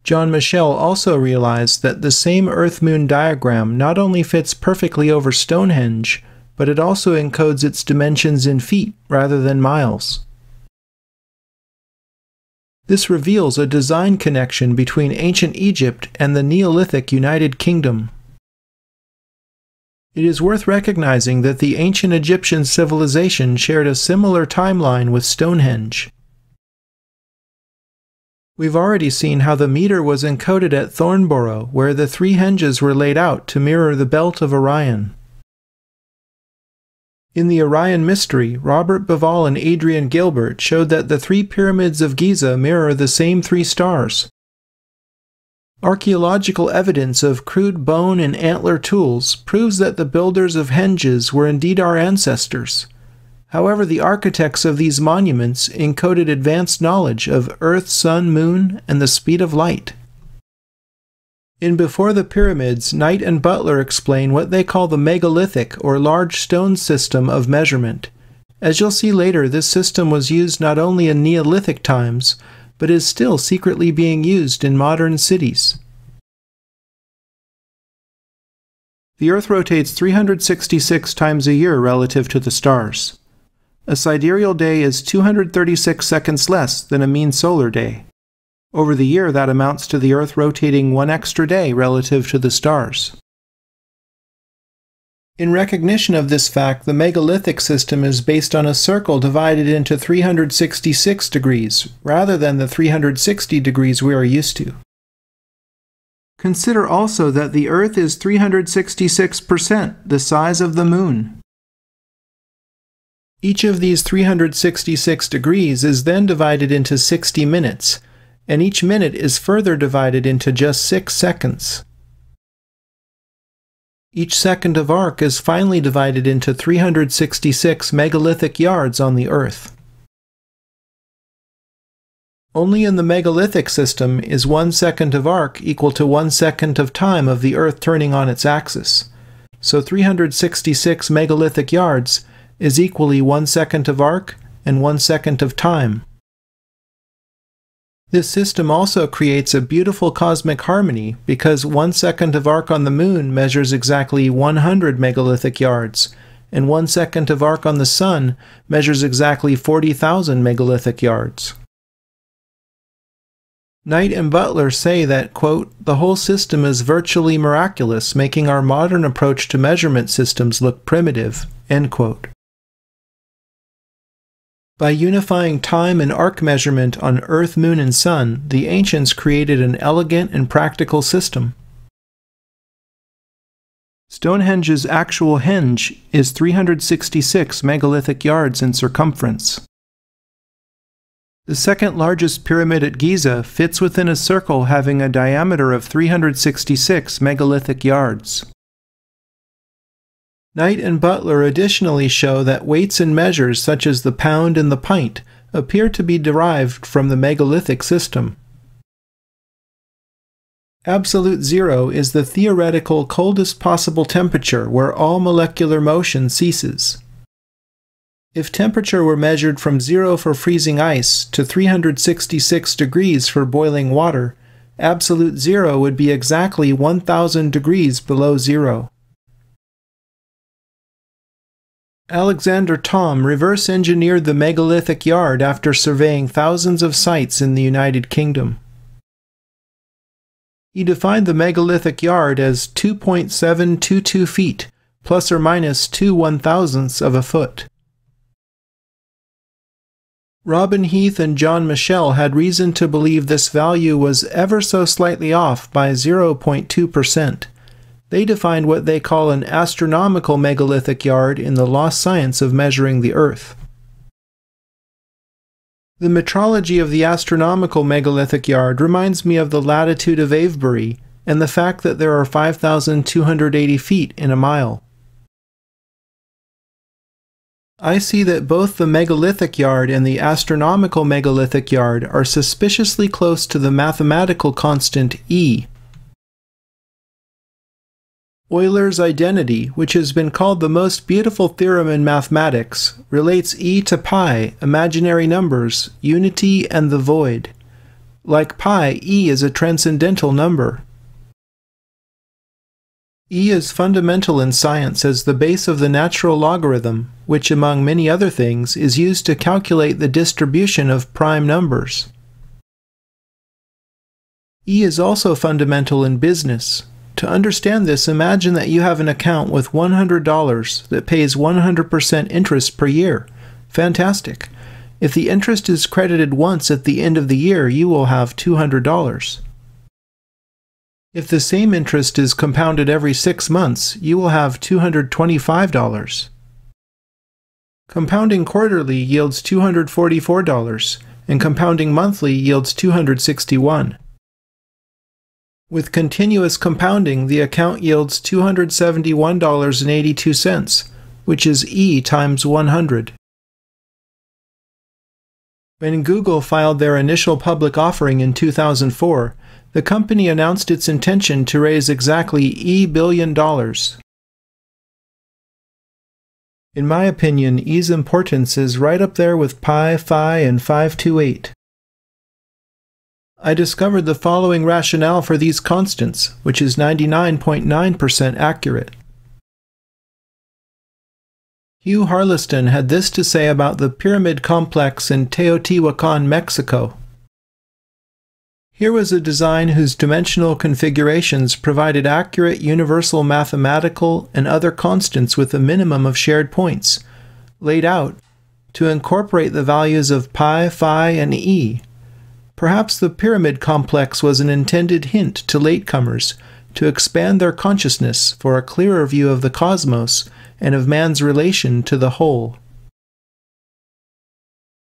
Jean-Michel also realized that the same Earth-Moon diagram not only fits perfectly over Stonehenge, but it also encodes its dimensions in feet rather than miles. This reveals a design connection between ancient Egypt and the Neolithic United Kingdom. It is worth recognizing that the ancient Egyptian civilization shared a similar timeline with Stonehenge. We've already seen how the meter was encoded at Thornborough, where the 3 henges were laid out to mirror the belt of Orion. In the Orion Mystery, Robert Bauval and Adrian Gilbert showed that the 3 pyramids of Giza mirror the same 3 stars. Archaeological evidence of crude bone and antler tools proves that the builders of henges were indeed our ancestors. However, the architects of these monuments encoded advanced knowledge of Earth, Sun, Moon, and the speed of light. In Before the Pyramids, Knight and Butler explain what they call the megalithic or large stone system of measurement. As you'll see later, this system was used not only in Neolithic times, but is still secretly being used in modern cities. The Earth rotates 366 times a year relative to the stars. A sidereal day is 236 seconds less than a mean solar day. Over the year, that amounts to the Earth rotating 1 extra day relative to the stars. In recognition of this fact, the megalithic system is based on a circle divided into 366 degrees, rather than the 360 degrees we are used to. Consider also that the Earth is 366% the size of the Moon. Each of these 366 degrees is then divided into 60 minutes, and each minute is further divided into just 6 seconds. Each second of arc is finally divided into 366 megalithic yards on the Earth. Only in the megalithic system is 1 second of arc equal to 1 second of time of the Earth turning on its axis, so 366 megalithic yards is equally 1 second of arc and 1 second of time. This system also creates a beautiful cosmic harmony because 1 second of arc on the Moon measures exactly 100 megalithic yards, and 1 second of arc on the Sun measures exactly 40,000 megalithic yards. Knight and Butler say that, quote, "the whole system is virtually miraculous, making our modern approach to measurement systems look primitive," end quote. By unifying time and arc measurement on Earth, Moon, and Sun, the ancients created an elegant and practical system. Stonehenge's actual henge is 366 megalithic yards in circumference. The second largest pyramid at Giza fits within a circle having a diameter of 366 megalithic yards. Knight and Butler additionally show that weights and measures such as the pound and the pint appear to be derived from the megalithic system. Absolute zero is the theoretical coldest possible temperature where all molecular motion ceases. If temperature were measured from 0 for freezing ice to 366 degrees for boiling water, absolute zero would be exactly 1,000 degrees below zero. Alexander Thom reverse-engineered the megalithic yard after surveying thousands of sites in the United Kingdom. He defined the megalithic yard as 2.722 feet, plus or minus 2 1,000ths of a foot. Robin Heath and Jean-Michel had reason to believe this value was ever so slightly off by 0.2%. They defined what they call an astronomical megalithic yard in the lost science of measuring the Earth. The metrology of the astronomical megalithic yard reminds me of the latitude of Avebury and the fact that there are 5,280 feet in a mile. I see that both the megalithic yard and the astronomical megalithic yard are suspiciously close to the mathematical constant E. Euler's identity, which has been called the most beautiful theorem in mathematics, relates E to pi, imaginary numbers, unity, and the void. Like pi, e is a transcendental number. E is fundamental in science as the base of the natural logarithm, which, among many other things, is used to calculate the distribution of prime numbers. E is also fundamental in business. To understand this, imagine that you have an account with $100 that pays 100% interest per year. Fantastic. If the interest is credited once at the end of the year, you will have $200. If the same interest is compounded every 6 months, you will have $225. Compounding quarterly yields $244, and compounding monthly yields $261. With continuous compounding, the account yields $271.82, which is E times 100. When Google filed their initial public offering in 2004, the company announced its intention to raise exactly $1 billion. In my opinion, E's importance is right up there with pi, phi, and 528. I discovered the following rationale for these constants, which is 99.9% accurate. Hugh Harleston had this to say about the pyramid complex in Teotihuacan, Mexico. Here was a design whose dimensional configurations provided accurate universal mathematical and other constants with a minimum of shared points, laid out to incorporate the values of pi, phi, and e. Perhaps the pyramid complex was an intended hint to latecomers to expand their consciousness for a clearer view of the cosmos and of man's relation to the whole.